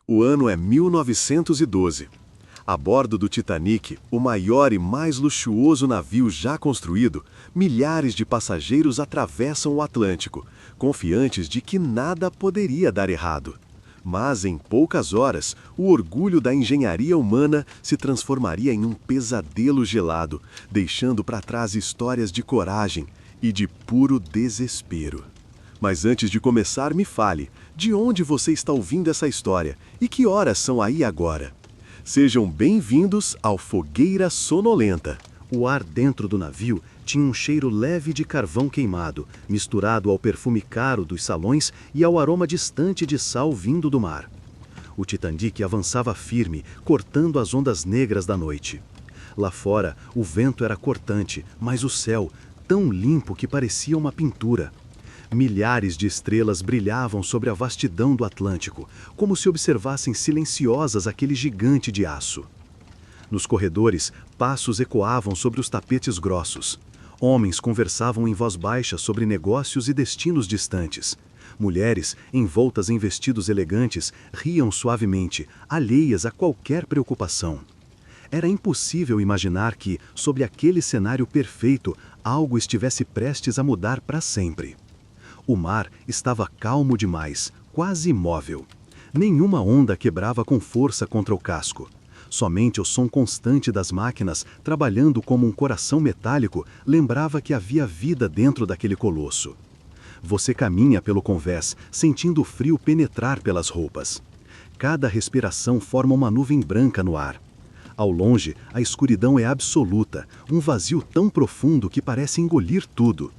O ano é 1912. A bordo do Titanic, o maior e mais luxuoso navio já construído, milhares de passageiros atravessam o Atlântico, confiantes de que nada poderia dar errado. Mas em poucas horas, o orgulho da engenharia humana se transformaria em um pesadelo gelado, deixando para trás histórias de coragem e de puro desespero. Mas antes de começar, me fale, de onde você está ouvindo essa história e que horas são aí agora? Sejam bem-vindos ao Fogueira Sonolenta. O ar dentro do navio tinha um cheiro leve de carvão queimado, misturado ao perfume caro dos salões e ao aroma distante de sal vindo do mar. O Titanic avançava firme, cortando as ondas negras da noite. Lá fora, o vento era cortante, mas o céu, tão limpo que parecia uma pintura. Milhares de estrelas brilhavam sobre a vastidão do Atlântico, como se observassem silenciosas aquele gigante de aço. Nos corredores, passos ecoavam sobre os tapetes grossos. Homens conversavam em voz baixa sobre negócios e destinos distantes. Mulheres, envoltas em vestidos elegantes, riam suavemente, alheias a qualquer preocupação. Era impossível imaginar que, sob aquele cenário perfeito, algo estivesse prestes a mudar para sempre. O mar estava calmo demais, quase imóvel. Nenhuma onda quebrava com força contra o casco. Somente o som constante das máquinas, trabalhando como um coração metálico, lembrava que havia vida dentro daquele colosso. Você caminha pelo convés, sentindo o frio penetrar pelas roupas. Cada respiração forma uma nuvem branca no ar. Ao longe, a escuridão é absoluta, um vazio tão profundo que parece engolir tudo.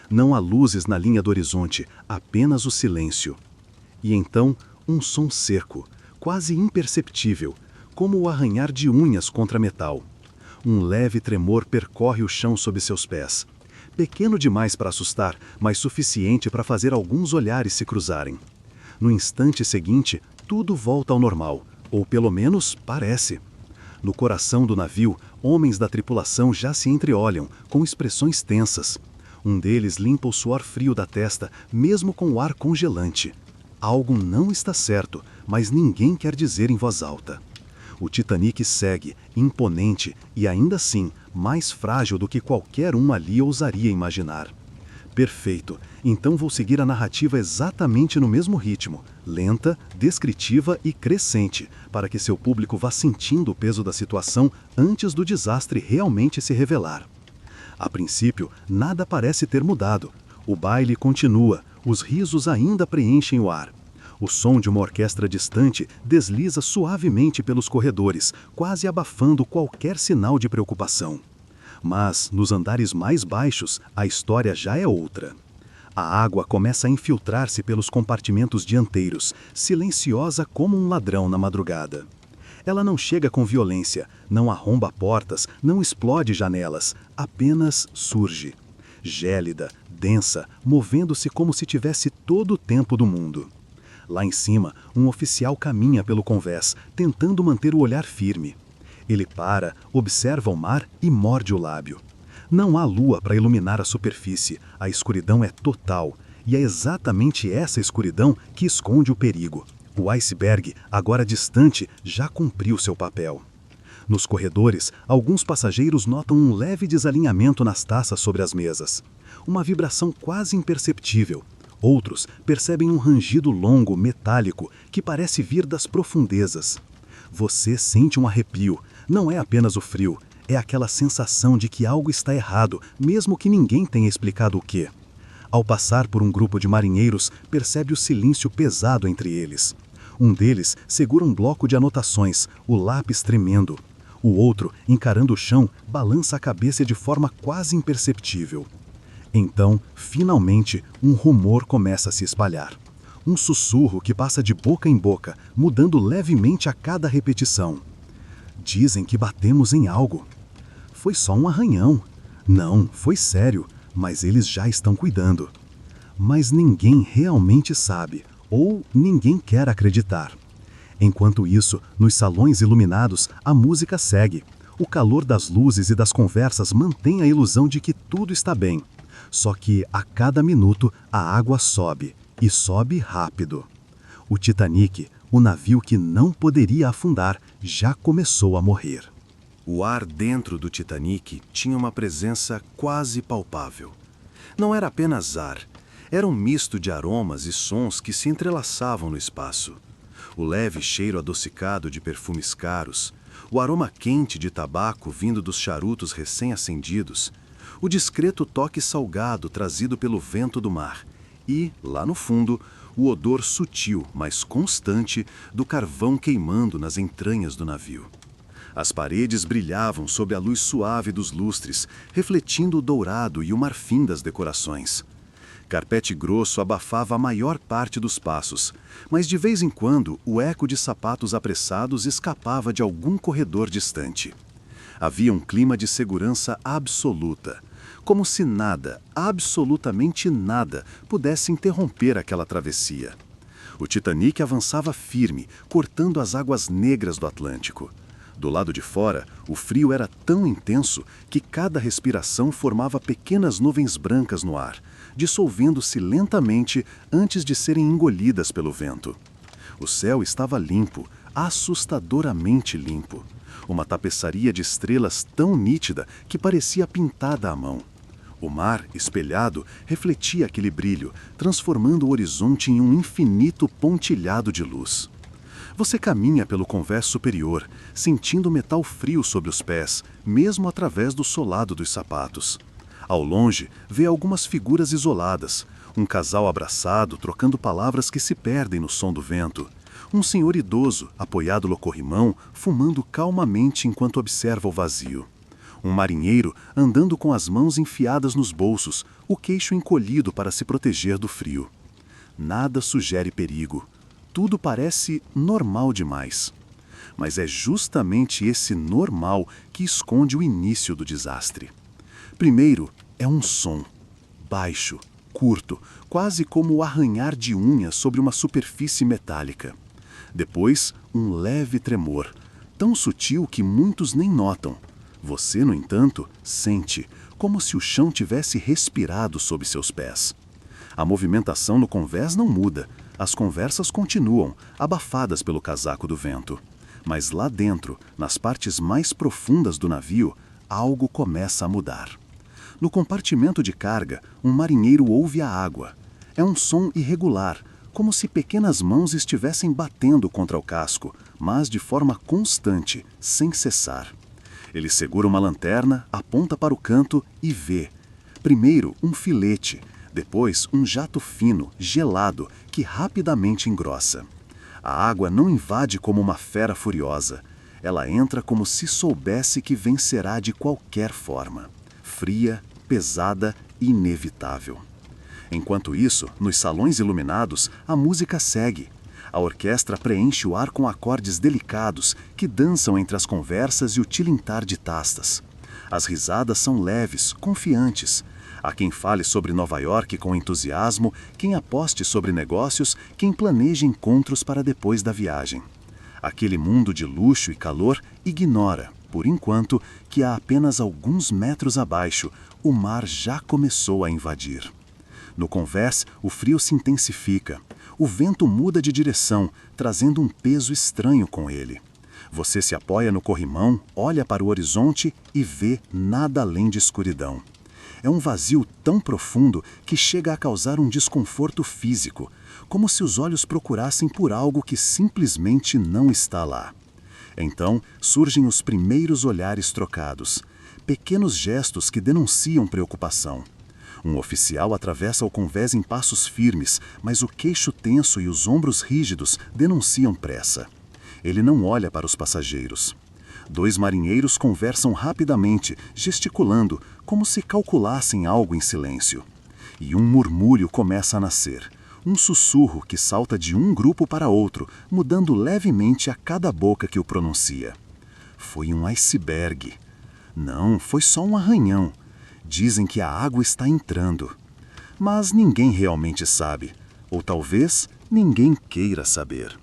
Não há luzes na linha do horizonte, apenas o silêncio. E então, um som seco, quase imperceptível, como o arranhar de unhas contra metal. Um leve tremor percorre o chão sob seus pés. Pequeno demais para assustar, mas suficiente para fazer alguns olhares se cruzarem. No instante seguinte, tudo volta ao normal, ou pelo menos parece. No coração do navio, homens da tripulação já se entreolham, com expressões tensas. Um deles limpa o suor frio da testa, mesmo com o ar congelante. Algo não está certo, mas ninguém quer dizer em voz alta. O Titanic segue, imponente e ainda assim mais frágil do que qualquer um ali ousaria imaginar. Perfeito, então vou seguir a narrativa exatamente no mesmo ritmo, lenta, descritiva e crescente, para que seu público vá sentindo o peso da situação antes do desastre realmente se revelar. A princípio, nada parece ter mudado. O baile continua, os risos ainda preenchem o ar. O som de uma orquestra distante desliza suavemente pelos corredores, quase abafando qualquer sinal de preocupação. Mas, nos andares mais baixos, a história já é outra. A água começa a infiltrar-se pelos compartimentos dianteiros, silenciosa como um ladrão na madrugada. Ela não chega com violência, não arromba portas, não explode janelas, apenas surge. Gélida, densa, movendo-se como se tivesse todo o tempo do mundo. Lá em cima, um oficial caminha pelo convés, tentando manter o olhar firme. Ele para, observa o mar e morde o lábio. Não há lua para iluminar a superfície, a escuridão é total, e é exatamente essa escuridão que esconde o perigo. O iceberg, agora distante, já cumpriu seu papel. Nos corredores, alguns passageiros notam um leve desalinhamento nas taças sobre as mesas. Uma vibração quase imperceptível. Outros percebem um rangido longo, metálico, que parece vir das profundezas. Você sente um arrepio. Não é apenas o frio, é aquela sensação de que algo está errado, mesmo que ninguém tenha explicado o quê. Ao passar por um grupo de marinheiros, percebe o silêncio pesado entre eles. Um deles segura um bloco de anotações, o lápis tremendo. O outro, encarando o chão, balança a cabeça de forma quase imperceptível. Então, finalmente, um rumor começa a se espalhar. Um sussurro que passa de boca em boca, mudando levemente a cada repetição. Dizem que batemos em algo. Foi só um arranhão. Não, foi sério, mas eles já estão cuidando. Mas ninguém realmente sabe. Ou ninguém quer acreditar. Enquanto isso, nos salões iluminados, a música segue. O calor das luzes e das conversas mantém a ilusão de que tudo está bem. Só que, a cada minuto, a água sobe, e sobe rápido. O Titanic, O navio que não poderia afundar já começou a morrer. O ar dentro do Titanic tinha uma presença quase palpável. Não era apenas ar, era um misto de aromas e sons que se entrelaçavam no espaço. O leve cheiro adocicado de perfumes caros, o aroma quente de tabaco vindo dos charutos recém-acendidos, o discreto toque salgado trazido pelo vento do mar e, lá no fundo, o odor sutil, mas constante, do carvão queimando nas entranhas do navio. As paredes brilhavam sob a luz suave dos lustres, refletindo o dourado e o marfim das decorações. Carpete grosso abafava a maior parte dos passos, mas de vez em quando o eco de sapatos apressados escapava de algum corredor distante. Havia um clima de segurança absoluta, como se nada, absolutamente nada, pudesse interromper aquela travessia. O Titanic avançava firme, cortando as águas negras do Atlântico. Do lado de fora, o frio era tão intenso que cada respiração formava pequenas nuvens brancas no ar, dissolvendo-se lentamente antes de serem engolidas pelo vento. O céu estava limpo, assustadoramente limpo. Uma tapeçaria de estrelas tão nítida que parecia pintada à mão. O mar, espelhado, refletia aquele brilho, transformando o horizonte em um infinito pontilhado de luz. Você caminha pelo convés superior, sentindo o metal frio sobre os pés, mesmo através do solado dos sapatos. Ao longe, vê algumas figuras isoladas, um casal abraçado, trocando palavras que se perdem no som do vento. Um senhor idoso, apoiado no corrimão, fumando calmamente enquanto observa o vazio. Um marinheiro andando com as mãos enfiadas nos bolsos, o queixo encolhido para se proteger do frio. Nada sugere perigo. Tudo parece normal demais. Mas é justamente esse normal que esconde o início do desastre. Primeiro, é um som. Baixo, curto, quase como o arranhar de unhas sobre uma superfície metálica. Depois, um leve tremor, tão sutil que muitos nem notam. Você, no entanto, sente, como se o chão tivesse respirado sob seus pés. A movimentação no convés não muda, as conversas continuam, abafadas pelo casaco do vento. Mas lá dentro, nas partes mais profundas do navio, algo começa a mudar. No compartimento de carga, um marinheiro ouve a água. É um som irregular, como se pequenas mãos estivessem batendo contra o casco, mas de forma constante, sem cessar. Ele segura uma lanterna, aponta para o canto e vê. Primeiro, um filete, depois um jato fino, gelado, que rapidamente engrossa. A água não invade como uma fera furiosa. Ela entra como se soubesse que vencerá de qualquer forma. Fria, pesada e inevitável. Enquanto isso, nos salões iluminados, a música segue. A orquestra preenche o ar com acordes delicados que dançam entre as conversas e o tilintar de tastas. As risadas são leves, confiantes. Há quem fale sobre Nova York com entusiasmo, quem aposte sobre negócios, quem planeje encontros para depois da viagem. Aquele mundo de luxo e calor ignora, por enquanto, que a apenas alguns metros abaixo, o mar já começou a invadir. No convés, o frio se intensifica. O vento muda de direção, trazendo um peso estranho com ele. Você se apoia no corrimão, olha para o horizonte e vê nada além de escuridão. É um vazio tão profundo que chega a causar um desconforto físico, como se os olhos procurassem por algo que simplesmente não está lá. Então surgem os primeiros olhares trocados, pequenos gestos que denunciam preocupação. Um oficial atravessa o convés em passos firmes, mas o queixo tenso e os ombros rígidos denunciam pressa. Ele não olha para os passageiros. Dois marinheiros conversam rapidamente, gesticulando, como se calculassem algo em silêncio. E um murmúrio começa a nascer, um sussurro que salta de um grupo para outro, mudando levemente a cada boca que o pronuncia. Foi um iceberg. Não, foi só um arranhão. Dizem que a água está entrando. Mas ninguém realmente sabe. Ou talvez ninguém queira saber.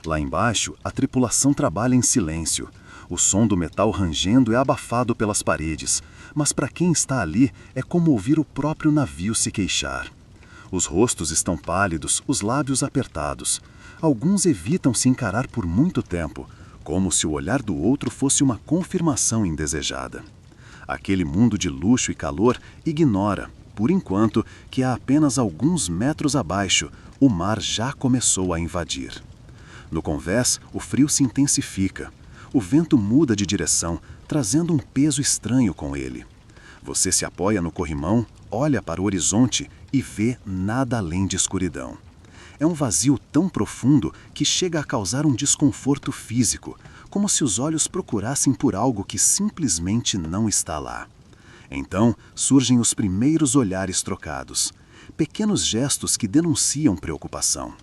Lá embaixo, a tripulação trabalha em silêncio. O som do metal rangendo é abafado pelas paredes, mas para quem está ali é como ouvir o próprio navio se queixar. Os rostos estão pálidos, os lábios apertados. Alguns evitam se encarar por muito tempo, como se o olhar do outro fosse uma confirmação indesejada. Aquele mundo de luxo e calor ignora, por enquanto, que a apenas alguns metros abaixo, o mar já começou a invadir. No convés, o frio se intensifica. O vento muda de direção, trazendo um peso estranho com ele. Você se apoia no corrimão, olha para o horizonte e vê nada além de escuridão. É um vazio tão profundo que chega a causar um desconforto físico, como se os olhos procurassem por algo que simplesmente não está lá. Então surgem os primeiros olhares trocados, pequenos gestos que denunciam preocupação.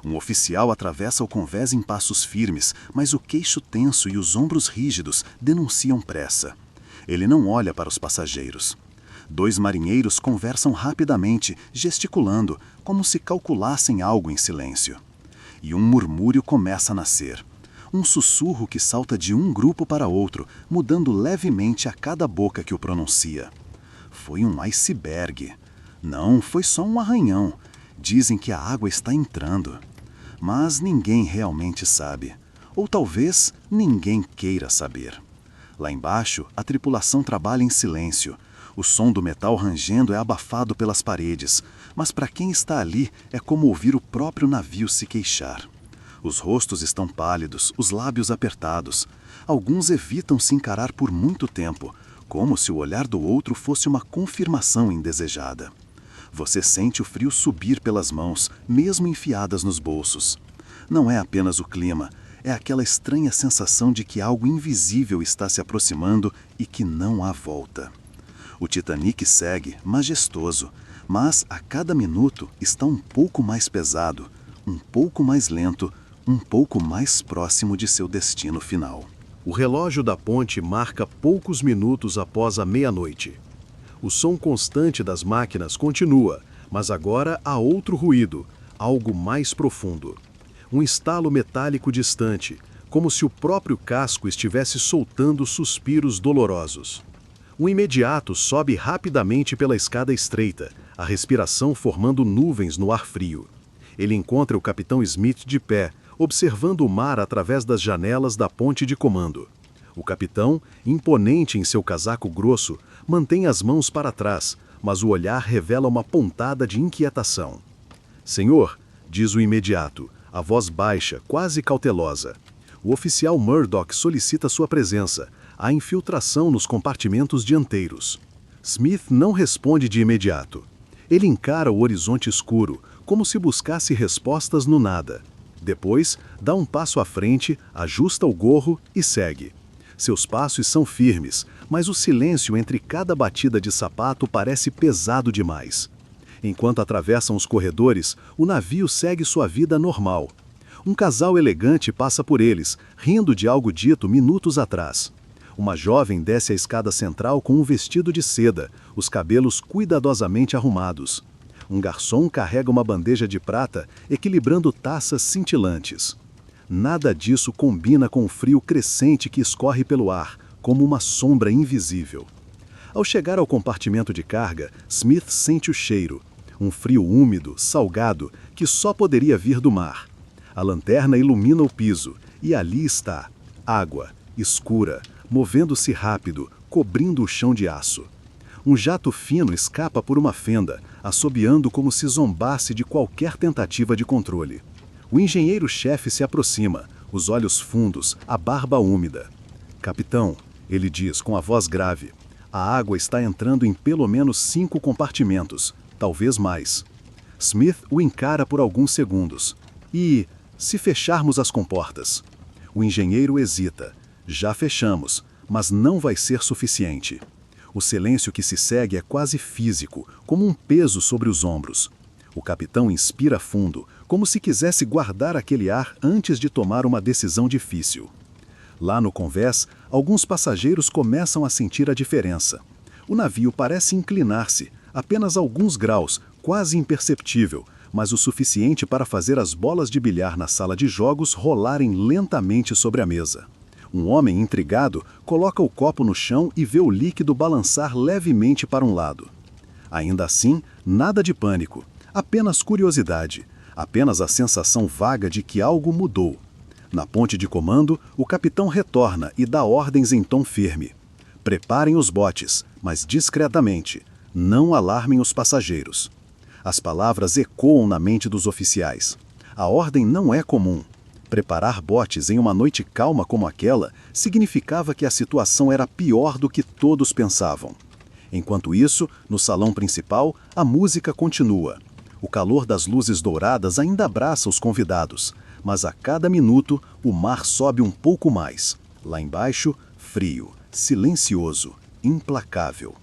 Um oficial atravessa o convés em passos firmes, mas o queixo tenso e os ombros rígidos denunciam pressa. Ele não olha para os passageiros. 2 marinheiros conversam rapidamente, gesticulando, como se calculassem algo em silêncio. E um murmúrio começa a nascer. Um sussurro que salta de um grupo para outro, mudando levemente a cada boca que o pronuncia. Foi um iceberg. Não, foi só um arranhão. Dizem que a água está entrando. Mas ninguém realmente sabe. Ou talvez ninguém queira saber. Lá embaixo, a tripulação trabalha em silêncio. O som do metal rangendo é abafado pelas paredes, mas para quem está ali é como ouvir o próprio navio se queixar. Os rostos estão pálidos, os lábios apertados. Alguns evitam se encarar por muito tempo, como se o olhar do outro fosse uma confirmação indesejada. Você sente o frio subir pelas mãos, mesmo enfiadas nos bolsos. Não é apenas o clima, é aquela estranha sensação de que algo invisível está se aproximando e que não há volta. O Titanic segue, majestoso, mas a cada minuto está um pouco mais pesado, um pouco mais lento, um pouco mais próximo de seu destino final. O relógio da ponte marca poucos minutos após a meia-noite. O som constante das máquinas continua, mas agora há outro ruído, algo mais profundo. Um estalo metálico distante, como se o próprio casco estivesse soltando suspiros dolorosos. O imediato sobe rapidamente pela escada estreita, a respiração formando nuvens no ar frio. Ele encontra o capitão Smith de pé, observando o mar através das janelas da ponte de comando. O capitão, imponente em seu casaco grosso, mantém as mãos para trás, mas o olhar revela uma pontada de inquietação. "Senhor", diz o imediato, a voz baixa, quase cautelosa. O oficial Murdoch solicita sua presença. Há infiltração nos compartimentos dianteiros. Smith não responde de imediato. Ele encara o horizonte escuro, como se buscasse respostas no nada. Depois, dá um passo à frente, ajusta o gorro e segue. Seus passos são firmes, mas o silêncio entre cada batida de sapato parece pesado demais. Enquanto atravessam os corredores, o navio segue sua vida normal. Um casal elegante passa por eles, rindo de algo dito minutos atrás. Uma jovem desce a escada central com um vestido de seda, os cabelos cuidadosamente arrumados. Um garçom carrega uma bandeja de prata, equilibrando taças cintilantes. Nada disso combina com o frio crescente que escorre pelo ar, como uma sombra invisível. Ao chegar ao compartimento de carga, Smith sente o cheiro. Um frio úmido, salgado, que só poderia vir do mar. A lanterna ilumina o piso, e ali está, água, escura, movendo-se rápido, cobrindo o chão de aço. Um jato fino escapa por uma fenda, assobiando como se zombasse de qualquer tentativa de controle. O engenheiro-chefe se aproxima, os olhos fundos, a barba úmida. "Capitão", ele diz com a voz grave, "a água está entrando em pelo menos 5 compartimentos, talvez mais." Smith o encara por alguns segundos. "E se fecharmos as comportas?" O engenheiro hesita. "Já fechamos, mas não vai ser suficiente." O silêncio que se segue é quase físico, como um peso sobre os ombros. O capitão inspira fundo, como se quisesse guardar aquele ar antes de tomar uma decisão difícil. Lá no convés, alguns passageiros começam a sentir a diferença. O navio parece inclinar-se, apenas alguns graus, quase imperceptível, mas o suficiente para fazer as bolas de bilhar na sala de jogos rolarem lentamente sobre a mesa. Um homem intrigado coloca o copo no chão e vê o líquido balançar levemente para um lado. Ainda assim, nada de pânico, apenas curiosidade. Apenas a sensação vaga de que algo mudou. Na ponte de comando, o capitão retorna e dá ordens em tom firme. Preparem os botes, mas discretamente. Não alarmem os passageiros. As palavras ecoam na mente dos oficiais. A ordem não é comum. Preparar botes em uma noite calma como aquela significava que a situação era pior do que todos pensavam. Enquanto isso, no salão principal, a música continua. O calor das luzes douradas ainda abraça os convidados, mas a cada minuto o mar sobe um pouco mais. Lá embaixo, frio, silencioso, implacável.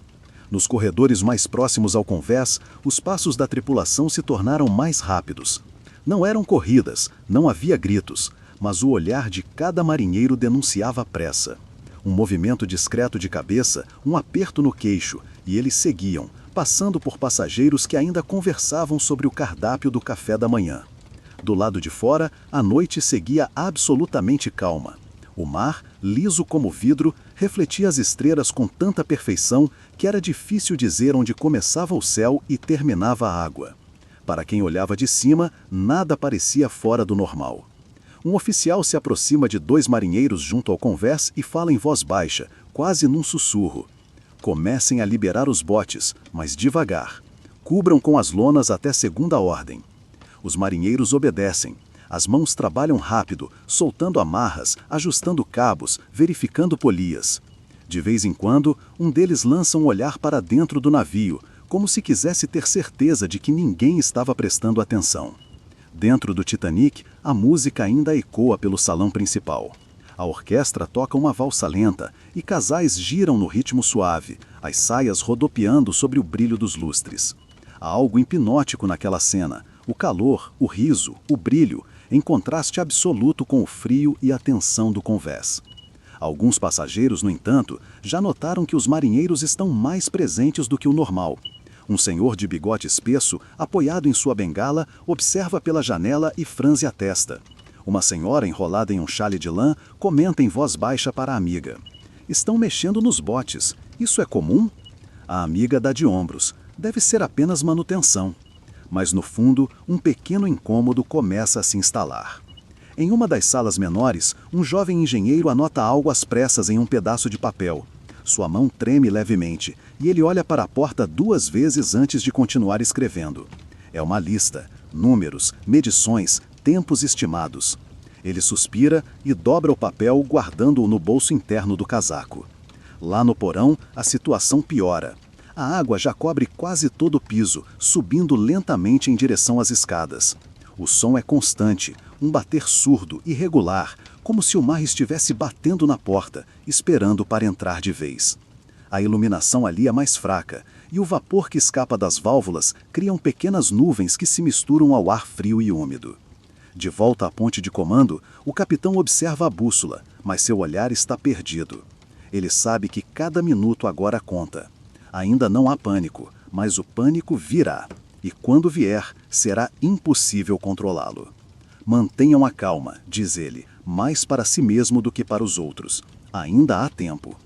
Nos corredores mais próximos ao convés, os passos da tripulação se tornaram mais rápidos. Não eram corridas, não havia gritos, mas o olhar de cada marinheiro denunciava pressa. Um movimento discreto de cabeça, um aperto no queixo, e eles seguiam, passando por passageiros que ainda conversavam sobre o cardápio do café da manhã. Do lado de fora, a noite seguia absolutamente calma. O mar, liso como vidro, refletia as estrelas com tanta perfeição que era difícil dizer onde começava o céu e terminava a água. Para quem olhava de cima, nada parecia fora do normal. Um oficial se aproxima de 2 marinheiros junto ao convés e fala em voz baixa, quase num sussurro. Comecem a liberar os botes, mas devagar. Cubram com as lonas até segunda ordem. Os marinheiros obedecem. As mãos trabalham rápido, soltando amarras, ajustando cabos, verificando polias. De vez em quando, um deles lança um olhar para dentro do navio, como se quisesse ter certeza de que ninguém estava prestando atenção. Dentro do Titanic, a música ainda ecoa pelo salão principal. A orquestra toca uma valsa lenta e casais giram no ritmo suave, as saias rodopiando sobre o brilho dos lustres. Há algo hipnótico naquela cena, o calor, o riso, o brilho, em contraste absoluto com o frio e a tensão do convés. Alguns passageiros, no entanto, já notaram que os marinheiros estão mais presentes do que o normal. Um senhor de bigode espesso, apoiado em sua bengala, observa pela janela e franze a testa. Uma senhora enrolada em um chale de lã comenta em voz baixa para a amiga. Estão mexendo nos botes. Isso é comum? A amiga dá de ombros. Deve ser apenas manutenção. Mas no fundo, um pequeno incômodo começa a se instalar. Em uma das salas menores, um jovem engenheiro anota algo às pressas em um pedaço de papel. Sua mão treme levemente, e ele olha para a porta 2 vezes antes de continuar escrevendo. É uma lista, números, medições, tempos estimados. Ele suspira e dobra o papel, guardando-o no bolso interno do casaco. Lá no porão, a situação piora. A água já cobre quase todo o piso, subindo lentamente em direção às escadas. O som é constante, um bater surdo, irregular, como se o mar estivesse batendo na porta, esperando para entrar de vez. A iluminação ali é mais fraca, e o vapor que escapa das válvulas criam pequenas nuvens que se misturam ao ar frio e úmido. De volta à ponte de comando, o capitão observa a bússola, mas seu olhar está perdido. Ele sabe que cada minuto agora conta. Ainda não há pânico, mas o pânico virá, e quando vier, será impossível controlá-lo. Mantenham a calma, diz ele, mais para si mesmo do que para os outros. Ainda há tempo.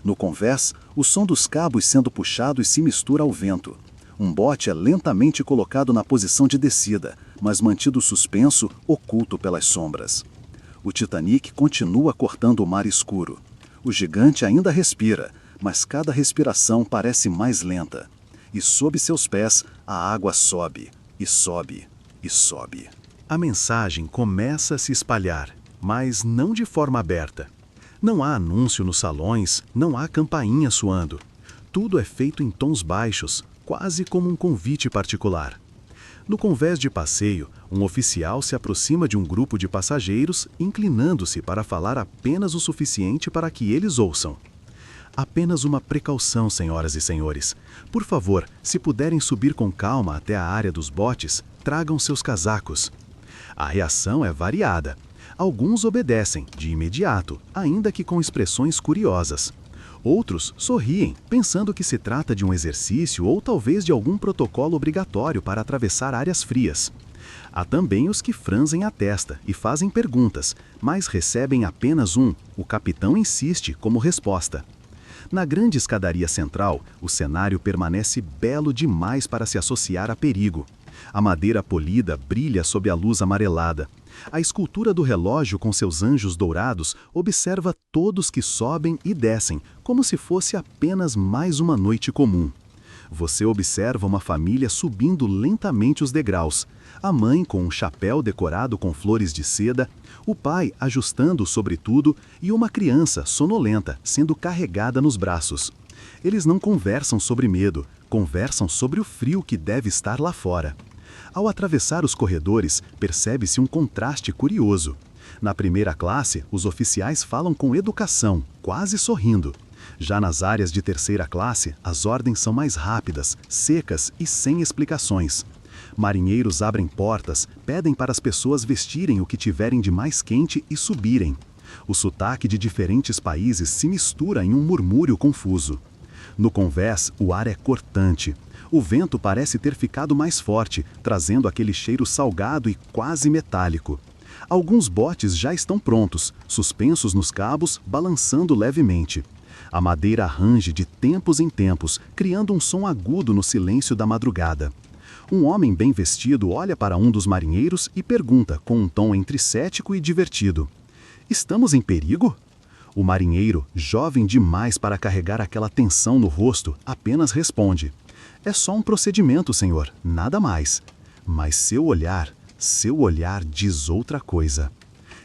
No convés, o som dos cabos sendo puxados se mistura ao vento. Um bote é lentamente colocado na posição de descida, mas mantido suspenso, oculto pelas sombras. O Titanic continua cortando o mar escuro. O gigante ainda respira, mas cada respiração parece mais lenta. E sob seus pés, a água sobe, e sobe, e sobe. A mensagem começa a se espalhar, mas não de forma aberta. Não há anúncio nos salões, não há campainha soando. Tudo é feito em tons baixos, quase como um convite particular. No convés de passeio, um oficial se aproxima de um grupo de passageiros, inclinando-se para falar apenas o suficiente para que eles ouçam. Apenas uma precaução, senhoras e senhores. Por favor, se puderem subir com calma até a área dos botes, tragam seus casacos. A reação é variada. Alguns obedecem, de imediato, ainda que com expressões curiosas. Outros sorriem, pensando que se trata de um exercício ou talvez de algum protocolo obrigatório para atravessar áreas frias. Há também os que franzem a testa e fazem perguntas, mas recebem apenas o capitão insiste, como resposta. Na grande escadaria central, o cenário permanece belo demais para se associar a perigo. A madeira polida brilha sob a luz amarelada. A escultura do relógio com seus anjos dourados observa todos que sobem e descem, como se fosse apenas mais uma noite comum. Você observa uma família subindo lentamente os degraus. A mãe com um chapéu decorado com flores de seda, o pai ajustando o sobretudo e uma criança sonolenta sendo carregada nos braços. Eles não conversam sobre medo, conversam sobre o frio que deve estar lá fora. Ao atravessar os corredores, percebe-se um contraste curioso. Na primeira classe, os oficiais falam com educação, quase sorrindo. Já nas áreas de terceira classe, as ordens são mais rápidas, secas e sem explicações. Marinheiros abrem portas, pedem para as pessoas vestirem o que tiverem de mais quente e subirem. O sotaque de diferentes países se mistura em um murmúrio confuso. No convés, o ar é cortante. O vento parece ter ficado mais forte, trazendo aquele cheiro salgado e quase metálico. Alguns botes já estão prontos, suspensos nos cabos, balançando levemente. A madeira range de tempos em tempos, criando um som agudo no silêncio da madrugada. Um homem bem vestido olha para um dos marinheiros e pergunta, com um tom entre cético e divertido: "Estamos em perigo?" O marinheiro, jovem demais para carregar aquela tensão no rosto, apenas responde: "É só um procedimento, senhor, nada mais." Mas seu olhar diz outra coisa.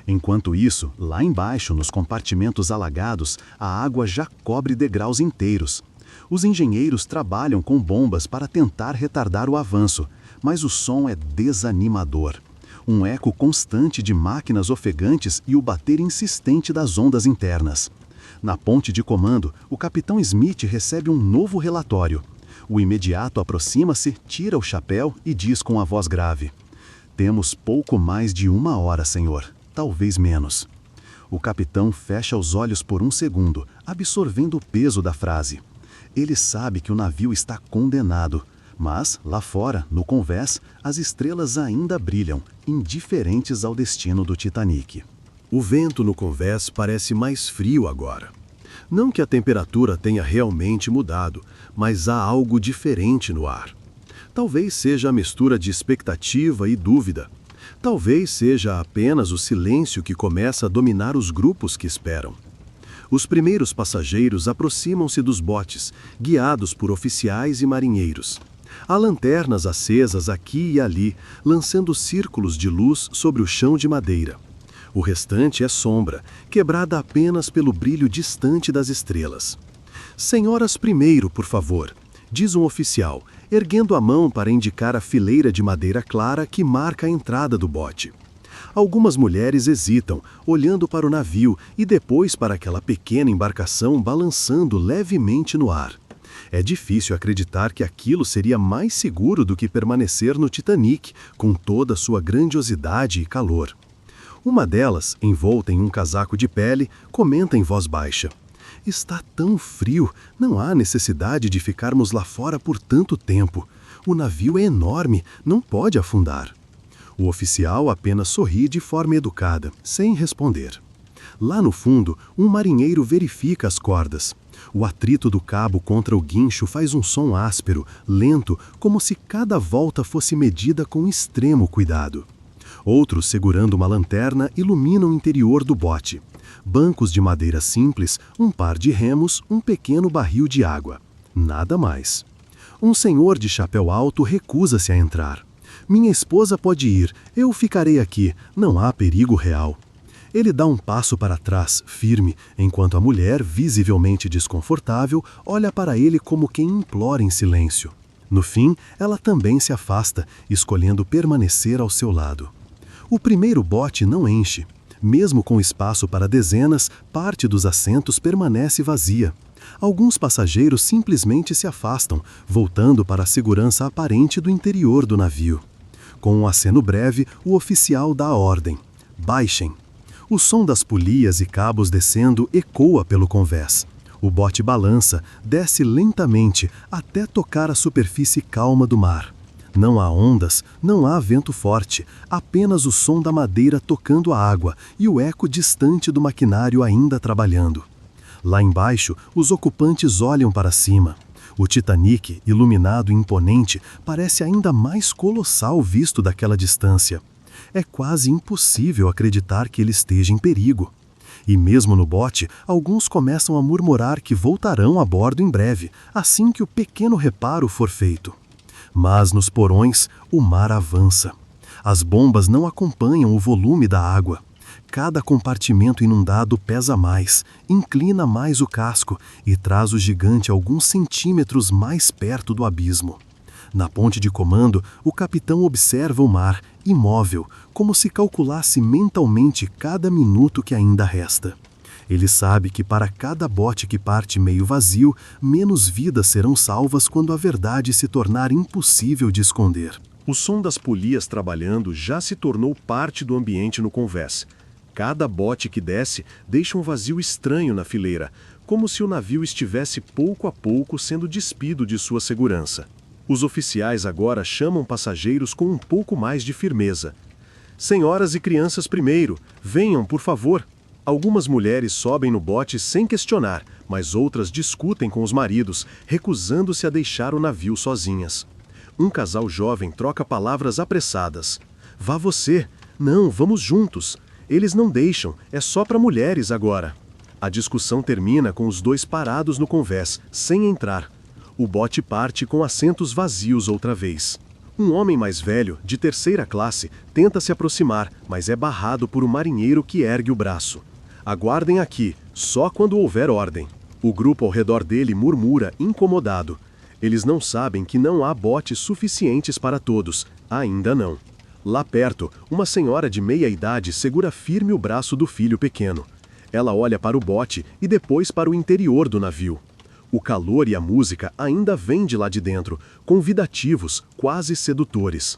Enquanto isso, lá embaixo, nos compartimentos alagados, a água já cobre degraus inteiros. Os engenheiros trabalham com bombas para tentar retardar o avanço, mas o som é desanimador. Um eco constante de máquinas ofegantes e o bater insistente das ondas internas. Na ponte de comando, o capitão Smith recebe um novo relatório. O imediato aproxima-se, tira o chapéu e diz com a voz grave: "Temos pouco mais de 1 hora, senhor, talvez menos." O capitão fecha os olhos por um segundo, absorvendo o peso da frase. Ele sabe que o navio está condenado, mas, lá fora, no convés, as estrelas ainda brilham, indiferentes ao destino do Titanic. O vento no convés parece mais frio agora. Não que a temperatura tenha realmente mudado, mas há algo diferente no ar. Talvez seja a mistura de expectativa e dúvida. Talvez seja apenas o silêncio que começa a dominar os grupos que esperam. Os primeiros passageiros aproximam-se dos botes, guiados por oficiais e marinheiros. Há lanternas acesas aqui e ali, lançando círculos de luz sobre o chão de madeira. O restante é sombra, quebrada apenas pelo brilho distante das estrelas. "Senhoras primeiro, por favor", diz um oficial, erguendo a mão para indicar a fileira de madeira clara que marca a entrada do bote. Algumas mulheres hesitam, olhando para o navio e depois para aquela pequena embarcação balançando levemente no ar. É difícil acreditar que aquilo seria mais seguro do que permanecer no Titanic, com toda a sua grandiosidade e calor. Uma delas, envolta em um casaco de pele, comenta em voz baixa: "Está tão frio, não há necessidade de ficarmos lá fora por tanto tempo. O navio é enorme, não pode afundar." O oficial apenas sorri de forma educada, sem responder. Lá no fundo, um marinheiro verifica as cordas. O atrito do cabo contra o guincho faz um som áspero, lento, como se cada volta fosse medida com extremo cuidado. Outros, segurando uma lanterna, iluminam o interior do bote. Bancos de madeira simples, um par de remos, um pequeno barril de água. Nada mais. Um senhor de chapéu alto recusa-se a entrar. "Minha esposa pode ir, eu ficarei aqui, não há perigo real." Ele dá um passo para trás, firme, enquanto a mulher, visivelmente desconfortável, olha para ele como quem implora em silêncio. No fim, ela também se afasta, escolhendo permanecer ao seu lado. O primeiro bote não enche. Mesmo com espaço para dezenas, parte dos assentos permanece vazia. Alguns passageiros simplesmente se afastam, voltando para a segurança aparente do interior do navio. Com um aceno breve, o oficial dá a ordem: "Baixem." O som das polias e cabos descendo ecoa pelo convés. O bote balança, desce lentamente, até tocar a superfície calma do mar. Não há ondas, não há vento forte, apenas o som da madeira tocando a água e o eco distante do maquinário ainda trabalhando. Lá embaixo, os ocupantes olham para cima. O Titanic, iluminado e imponente, parece ainda mais colossal visto daquela distância. É quase impossível acreditar que ele esteja em perigo. E mesmo no bote, alguns começam a murmurar que voltarão a bordo em breve, assim que o pequeno reparo for feito. Mas nos porões, o mar avança. As bombas não acompanham o volume da água. Cada compartimento inundado pesa mais, inclina mais o casco e traz o gigante alguns centímetros mais perto do abismo. Na ponte de comando, o capitão observa o mar, imóvel, como se calculasse mentalmente cada minuto que ainda resta. Ele sabe que para cada bote que parte meio vazio, menos vidas serão salvas quando a verdade se tornar impossível de esconder. O som das polias trabalhando já se tornou parte do ambiente no convés. Cada bote que desce deixa um vazio estranho na fileira, como se o navio estivesse pouco a pouco sendo despido de sua segurança. Os oficiais agora chamam passageiros com um pouco mais de firmeza. Senhoras e crianças primeiro, venham, por favor. Algumas mulheres sobem no bote sem questionar, mas outras discutem com os maridos, recusando-se a deixar o navio sozinhas. Um casal jovem troca palavras apressadas. Vá você. Não, vamos juntos. Eles não deixam, é só para mulheres agora. A discussão termina com os dois parados no convés, sem entrar. O bote parte com assentos vazios outra vez. Um homem mais velho, de terceira classe, tenta se aproximar, mas é barrado por um marinheiro que ergue o braço. Aguardem aqui, só quando houver ordem. O grupo ao redor dele murmura, incomodado. Eles não sabem que não há botes suficientes para todos, ainda não. Lá perto, uma senhora de meia idade segura firme o braço do filho pequeno. Ela olha para o bote e depois para o interior do navio. O calor e a música ainda vêm de lá de dentro, convidativos, quase sedutores.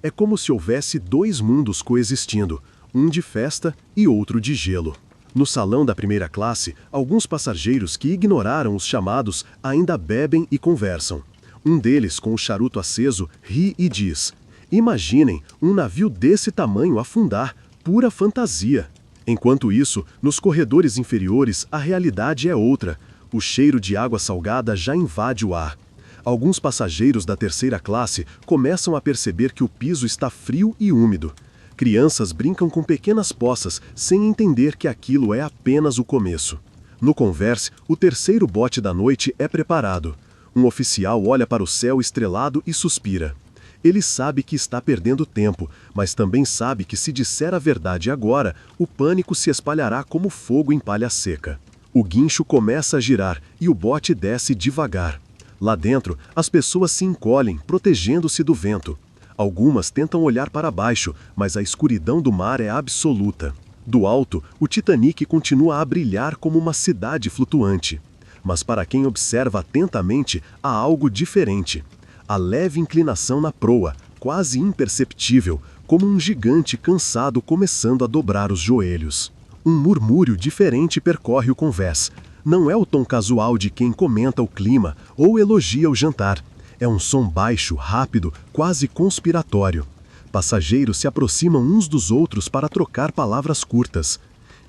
É como se houvesse dois mundos coexistindo, um de festa e outro de gelo. No salão da primeira classe, alguns passageiros que ignoraram os chamados ainda bebem e conversam. Um deles, com o charuto aceso, ri e diz: "Imaginem um navio desse tamanho afundar, pura fantasia." Enquanto isso, nos corredores inferiores, a realidade é outra. O cheiro de água salgada já invade o ar. Alguns passageiros da terceira classe começam a perceber que o piso está frio e úmido. Crianças brincam com pequenas poças, sem entender que aquilo é apenas o começo. No convés, o terceiro bote da noite é preparado. Um oficial olha para o céu estrelado e suspira. Ele sabe que está perdendo tempo, mas também sabe que se disser a verdade agora, o pânico se espalhará como fogo em palha seca. O guincho começa a girar e o bote desce devagar. Lá dentro, as pessoas se encolhem, protegendo-se do vento. Algumas tentam olhar para baixo, mas a escuridão do mar é absoluta. Do alto, o Titanic continua a brilhar como uma cidade flutuante. Mas para quem observa atentamente, há algo diferente. A leve inclinação na proa, quase imperceptível, como um gigante cansado começando a dobrar os joelhos. Um murmúrio diferente percorre o convés. Não é o tom casual de quem comenta o clima ou elogia o jantar. É um som baixo, rápido, quase conspiratório. Passageiros se aproximam uns dos outros para trocar palavras curtas.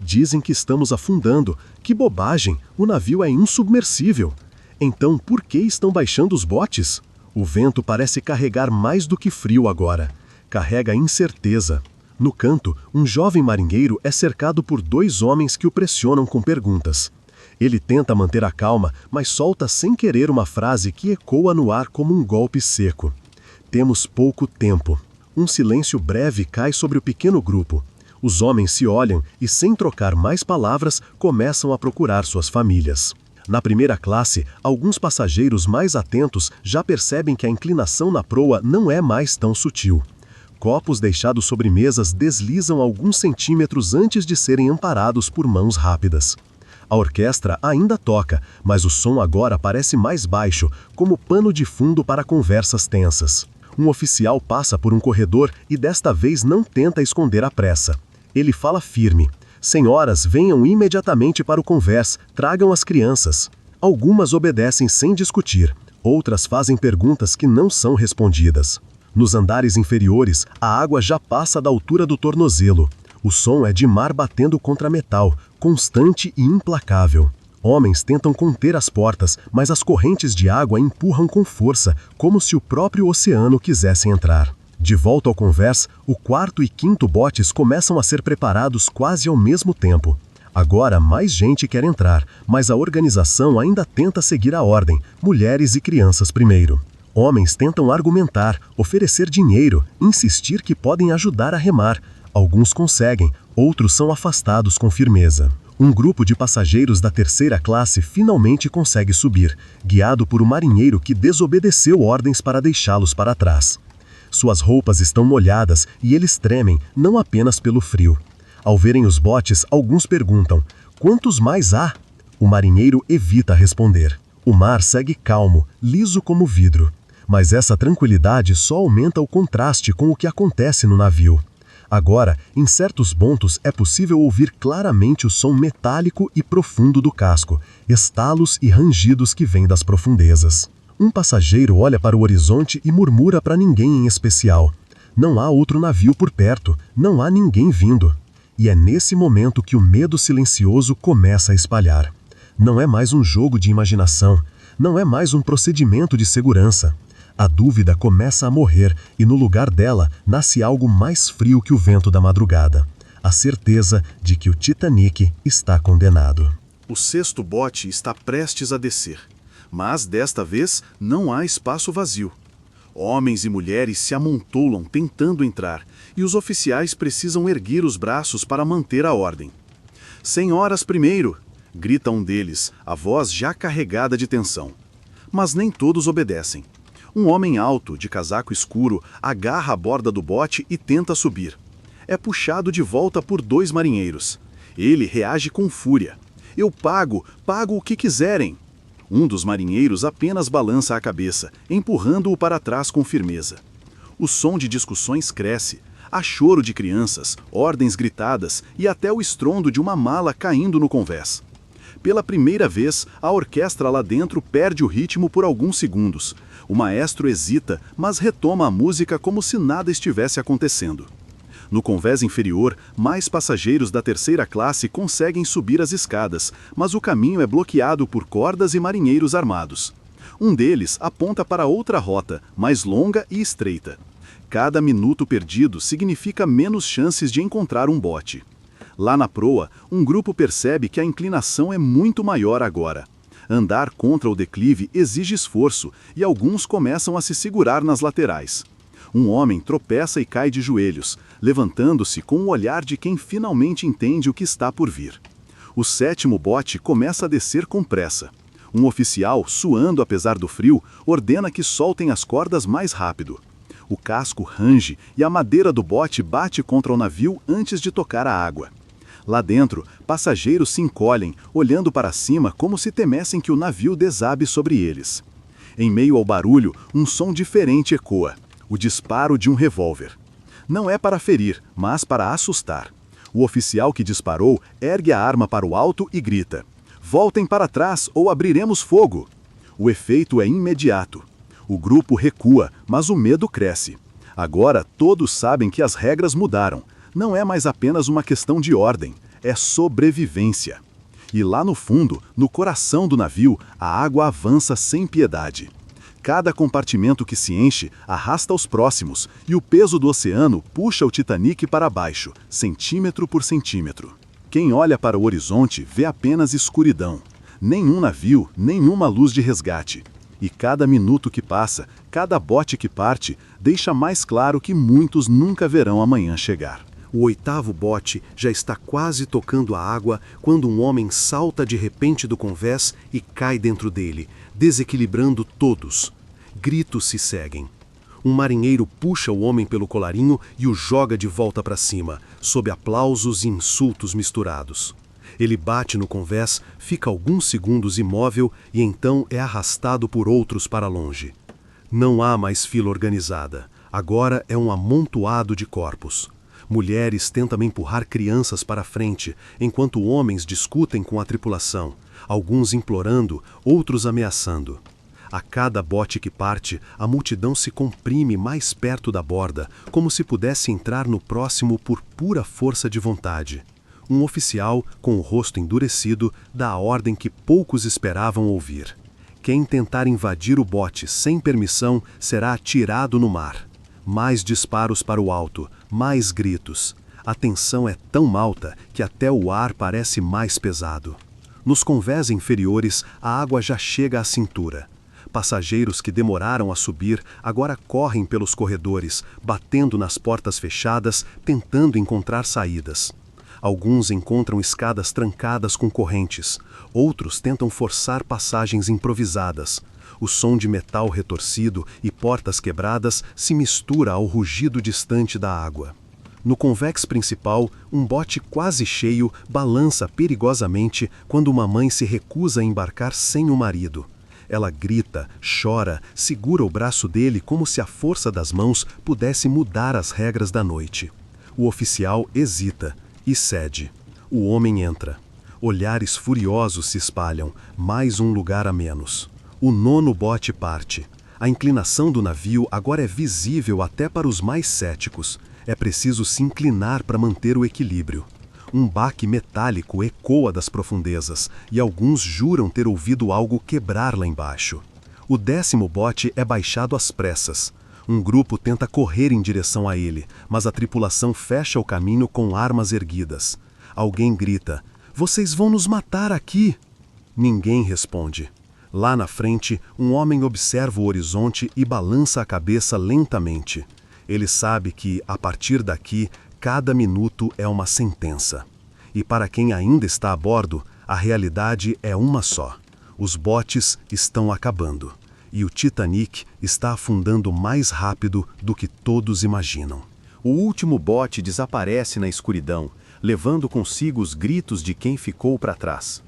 Dizem que estamos afundando. Que bobagem! O navio é insubmersível. Então, por que estão baixando os botes? O vento parece carregar mais do que frio agora. Carrega incerteza. No canto, um jovem marinheiro é cercado por dois homens que o pressionam com perguntas. Ele tenta manter a calma, mas solta sem querer uma frase que ecoa no ar como um golpe seco. Temos pouco tempo. Um silêncio breve cai sobre o pequeno grupo. Os homens se olham e, sem trocar mais palavras, começam a procurar suas famílias. Na primeira classe, alguns passageiros mais atentos já percebem que a inclinação na proa não é mais tão sutil. Copos deixados sobre mesas deslizam alguns centímetros antes de serem amparados por mãos rápidas. A orquestra ainda toca, mas o som agora parece mais baixo, como pano de fundo para conversas tensas. Um oficial passa por um corredor e desta vez não tenta esconder a pressa. Ele fala firme: "Senhoras, venham imediatamente para o convés, tragam as crianças." Algumas obedecem sem discutir, outras fazem perguntas que não são respondidas. Nos andares inferiores, a água já passa da altura do tornozelo. O som é de mar batendo contra metal, constante e implacável. Homens tentam conter as portas, mas as correntes de água empurram com força, como se o próprio oceano quisesse entrar. De volta ao convés, o quarto e quinto botes começam a ser preparados quase ao mesmo tempo. Agora mais gente quer entrar, mas a organização ainda tenta seguir a ordem, mulheres e crianças primeiro. Homens tentam argumentar, oferecer dinheiro, insistir que podem ajudar a remar. Alguns conseguem, outros são afastados com firmeza. Um grupo de passageiros da terceira classe finalmente consegue subir, guiado por um marinheiro que desobedeceu ordens para deixá-los para trás. Suas roupas estão molhadas e eles tremem, não apenas pelo frio. Ao verem os botes, alguns perguntam: quantos mais há? O marinheiro evita responder. O mar segue calmo, liso como vidro. Mas essa tranquilidade só aumenta o contraste com o que acontece no navio. Agora, em certos pontos é possível ouvir claramente o som metálico e profundo do casco, estalos e rangidos que vêm das profundezas. Um passageiro olha para o horizonte e murmura para ninguém em especial: não há outro navio por perto, não há ninguém vindo. E é nesse momento que o medo silencioso começa a espalhar. Não é mais um jogo de imaginação, não é mais um procedimento de segurança. A dúvida começa a morrer e no lugar dela nasce algo mais frio que o vento da madrugada: a certeza de que o Titanic está condenado. O sexto bote está prestes a descer, mas desta vez não há espaço vazio. Homens e mulheres se amontoam tentando entrar e os oficiais precisam erguer os braços para manter a ordem. "Senhoras primeiro!" grita um deles, a voz já carregada de tensão. Mas nem todos obedecem. Um homem alto, de casaco escuro, agarra a borda do bote e tenta subir. É puxado de volta por dois marinheiros. Ele reage com fúria. "Eu pago o que quiserem." Um dos marinheiros apenas balança a cabeça, empurrando-o para trás com firmeza. O som de discussões cresce. Há choro de crianças, ordens gritadas e até o estrondo de uma mala caindo no convés. Pela primeira vez, a orquestra lá dentro perde o ritmo por alguns segundos. O maestro hesita, mas retoma a música como se nada estivesse acontecendo. No convés inferior, mais passageiros da terceira classe conseguem subir as escadas, mas o caminho é bloqueado por cordas e marinheiros armados. Um deles aponta para outra rota, mais longa e estreita. Cada minuto perdido significa menos chances de encontrar um bote. Lá na proa, um grupo percebe que a inclinação é muito maior agora. Andar contra o declive exige esforço e alguns começam a se segurar nas laterais. Um homem tropeça e cai de joelhos, levantando-se com o olhar de quem finalmente entende o que está por vir. O sétimo bote começa a descer com pressa. Um oficial, suando apesar do frio, ordena que soltem as cordas mais rápido. O casco range e a madeira do bote bate contra o navio antes de tocar a água. Lá dentro, passageiros se encolhem, olhando para cima como se temessem que o navio desabe sobre eles. Em meio ao barulho, um som diferente ecoa: o disparo de um revólver. Não é para ferir, mas para assustar. O oficial que disparou ergue a arma para o alto e grita: "Voltem para trás ou abriremos fogo!" O efeito é imediato. O grupo recua, mas o medo cresce. Agora todos sabem que as regras mudaram. Não é mais apenas uma questão de ordem, é sobrevivência. E lá no fundo, no coração do navio, a água avança sem piedade. Cada compartimento que se enche arrasta os próximos, e o peso do oceano puxa o Titanic para baixo, centímetro por centímetro. Quem olha para o horizonte vê apenas escuridão. Nenhum navio, nenhuma luz de resgate. E cada minuto que passa, cada bote que parte, deixa mais claro que muitos nunca verão amanhã chegar. O oitavo bote já está quase tocando a água quando um homem salta de repente do convés e cai dentro dele, desequilibrando todos. Gritos se seguem. Um marinheiro puxa o homem pelo colarinho e o joga de volta para cima, sob aplausos e insultos misturados. Ele bate no convés, fica alguns segundos imóvel e então é arrastado por outros para longe. Não há mais fila organizada. Agora é um amontoado de corpos. Mulheres tentam empurrar crianças para frente, enquanto homens discutem com a tripulação, alguns implorando, outros ameaçando. A cada bote que parte, a multidão se comprime mais perto da borda, como se pudesse entrar no próximo por pura força de vontade. Um oficial, com o rosto endurecido, dá a ordem que poucos esperavam ouvir. Quem tentar invadir o bote sem permissão será atirado no mar. Mais disparos para o alto, mais gritos. A tensão é tão alta que até o ar parece mais pesado. Nos convés inferiores, a água já chega à cintura. Passageiros que demoraram a subir agora correm pelos corredores, batendo nas portas fechadas, tentando encontrar saídas. Alguns encontram escadas trancadas com correntes, outros tentam forçar passagens improvisadas. O som de metal retorcido e portas quebradas se mistura ao rugido distante da água. No convex principal, um bote quase cheio balança perigosamente quando uma mãe se recusa a embarcar sem o marido. Ela grita, chora, segura o braço dele como se a força das mãos pudesse mudar as regras da noite. O oficial hesita e cede. O homem entra. Olhares furiosos se espalham, mais um lugar a menos. O 9º bote parte. A inclinação do navio agora é visível até para os mais céticos. É preciso se inclinar para manter o equilíbrio. Um baque metálico ecoa das profundezas, e alguns juram ter ouvido algo quebrar lá embaixo. O 10º bote é baixado às pressas. Um grupo tenta correr em direção a ele, mas a tripulação fecha o caminho com armas erguidas. Alguém grita: "Vocês vão nos matar aqui!" Ninguém responde. Lá na frente, um homem observa o horizonte e balança a cabeça lentamente. Ele sabe que, a partir daqui, cada minuto é uma sentença. E para quem ainda está a bordo, a realidade é uma só. Os botes estão acabando. E o Titanic está afundando mais rápido do que todos imaginam. O último bote desaparece na escuridão, levando consigo os gritos de quem ficou para trás.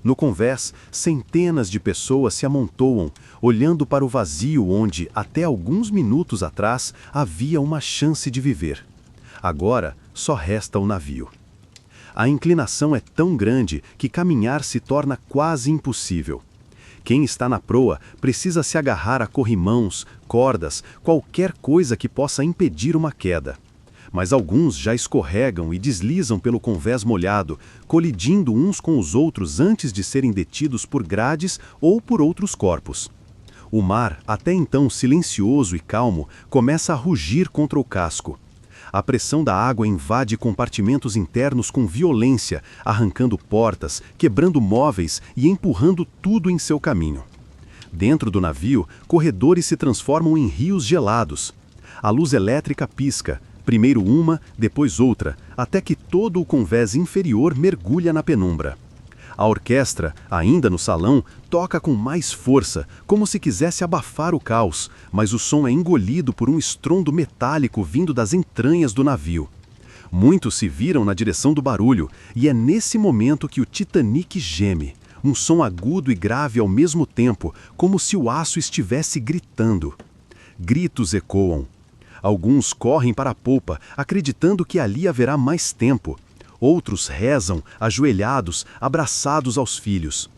No convés, centenas de pessoas se amontoam, olhando para o vazio onde, até alguns minutos atrás, havia uma chance de viver. Agora, só resta o navio. A inclinação é tão grande que caminhar se torna quase impossível. Quem está na proa precisa se agarrar a corrimãos, cordas, qualquer coisa que possa impedir uma queda. Mas alguns já escorregam e deslizam pelo convés molhado, colidindo uns com os outros antes de serem detidos por grades ou por outros corpos. O mar, até então silencioso e calmo, começa a rugir contra o casco. A pressão da água invade compartimentos internos com violência, arrancando portas, quebrando móveis e empurrando tudo em seu caminho. Dentro do navio, corredores se transformam em rios gelados. A luz elétrica pisca, primeiro uma, depois outra, até que todo o convés inferior mergulha na penumbra. A orquestra, ainda no salão, toca com mais força, como se quisesse abafar o caos, mas o som é engolido por um estrondo metálico vindo das entranhas do navio. Muitos se viram na direção do barulho, e é nesse momento que o Titanic geme, um som agudo e grave ao mesmo tempo, como se o aço estivesse gritando. Gritos ecoam. Alguns correm para a polpa, acreditando que ali haverá mais tempo. Outros rezam, ajoelhados, abraçados aos filhos.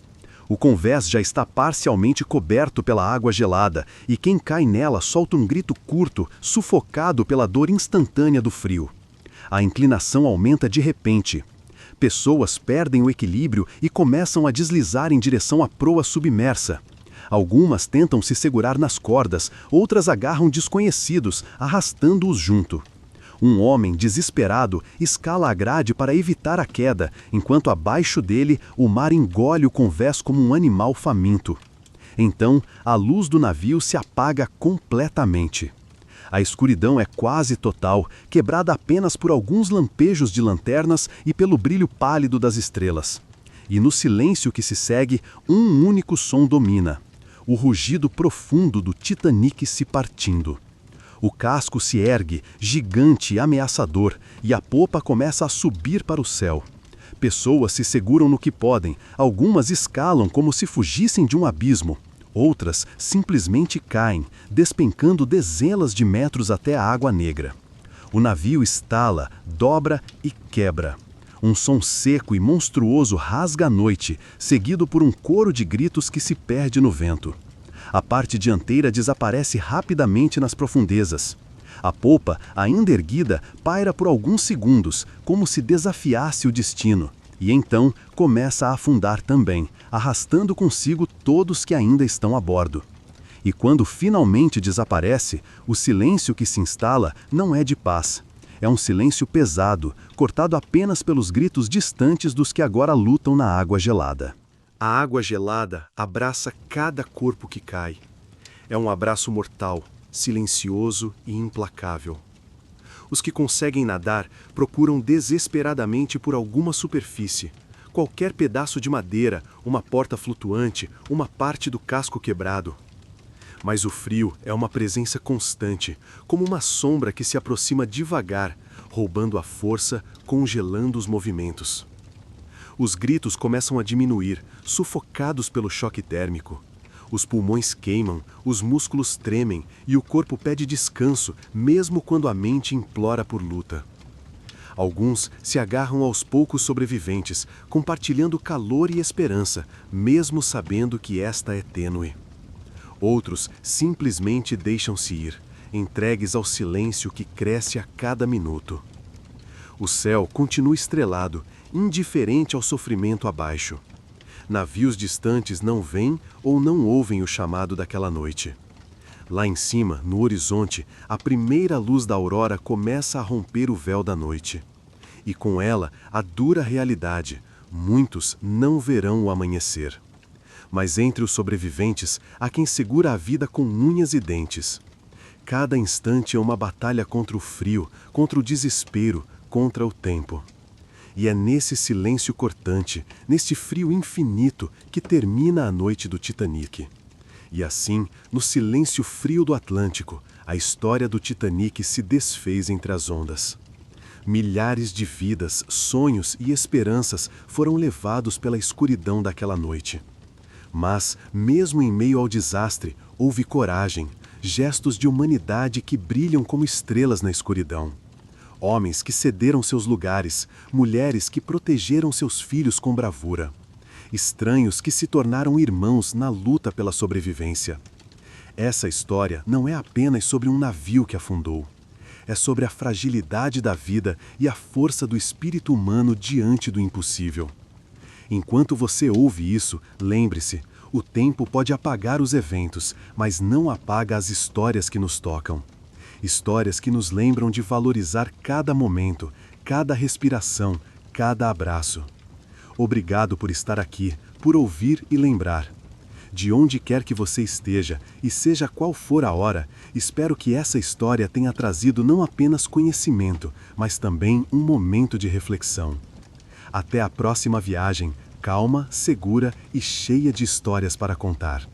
O convés já está parcialmente coberto pela água gelada, e quem cai nela solta um grito curto, sufocado pela dor instantânea do frio. A inclinação aumenta de repente. Pessoas perdem o equilíbrio e começam a deslizar em direção à proa submersa. Algumas tentam se segurar nas cordas, outras agarram desconhecidos, arrastando-os junto. Um homem, desesperado, escala a grade para evitar a queda, enquanto abaixo dele o mar engole o convés como um animal faminto. Então, a luz do navio se apaga completamente. A escuridão é quase total, quebrada apenas por alguns lampejos de lanternas e pelo brilho pálido das estrelas. E no silêncio que se segue, um único som domina: o rugido profundo do Titanic se partindo. O casco se ergue, gigante e ameaçador, e a popa começa a subir para o céu. Pessoas se seguram no que podem, algumas escalam como se fugissem de um abismo. Outras simplesmente caem, despencando dezenas de metros até a água negra. O navio estala, dobra e quebra. Um som seco e monstruoso rasga a noite, seguido por um coro de gritos que se perde no vento. A parte dianteira desaparece rapidamente nas profundezas. A polpa, ainda erguida, paira por alguns segundos, como se desafiasse o destino, e então começa a afundar também, arrastando consigo todos que ainda estão a bordo. E quando finalmente desaparece, o silêncio que se instala não é de paz. É um silêncio pesado, cortado apenas pelos gritos distantes dos que agora lutam na água gelada. A água gelada abraça cada corpo que cai. É um abraço mortal, silencioso e implacável. Os que conseguem nadar procuram desesperadamente por alguma superfície. Qualquer pedaço de madeira, uma porta flutuante, uma parte do casco quebrado. Mas o frio é uma presença constante, como uma sombra que se aproxima devagar, roubando a força, congelando os movimentos. Os gritos começam a diminuir, sufocados pelo choque térmico. Os pulmões queimam, os músculos tremem e o corpo pede descanso, mesmo quando a mente implora por luta. Alguns se agarram aos poucos sobreviventes, compartilhando calor e esperança, mesmo sabendo que esta é tênue. Outros simplesmente deixam-se ir, entregues ao silêncio que cresce a cada minuto. O céu continua estrelado, indiferente ao sofrimento abaixo. Navios distantes não veem ou não ouvem o chamado daquela noite. Lá em cima, no horizonte, a primeira luz da aurora começa a romper o véu da noite. E com ela, a dura realidade: muitos não verão o amanhecer. Mas entre os sobreviventes, há quem segura a vida com unhas e dentes. Cada instante é uma batalha contra o frio, contra o desespero, contra o tempo. E é nesse silêncio cortante, neste frio infinito, que termina a noite do Titanic. E assim, no silêncio frio do Atlântico, a história do Titanic se desfez entre as ondas. Milhares de vidas, sonhos e esperanças foram levados pela escuridão daquela noite. Mas, mesmo em meio ao desastre, houve coragem, gestos de humanidade que brilham como estrelas na escuridão. Homens que cederam seus lugares, mulheres que protegeram seus filhos com bravura. Estranhos que se tornaram irmãos na luta pela sobrevivência. Essa história não é apenas sobre um navio que afundou. É sobre a fragilidade da vida e a força do espírito humano diante do impossível. Enquanto você ouve isso, lembre-se, o tempo pode apagar os eventos, mas não apaga as histórias que nos tocam. Histórias que nos lembram de valorizar cada momento, cada respiração, cada abraço. Obrigado por estar aqui, por ouvir e lembrar. De onde quer que você esteja, e seja qual for a hora, espero que essa história tenha trazido não apenas conhecimento, mas também um momento de reflexão. Até a próxima viagem, calma, segura e cheia de histórias para contar.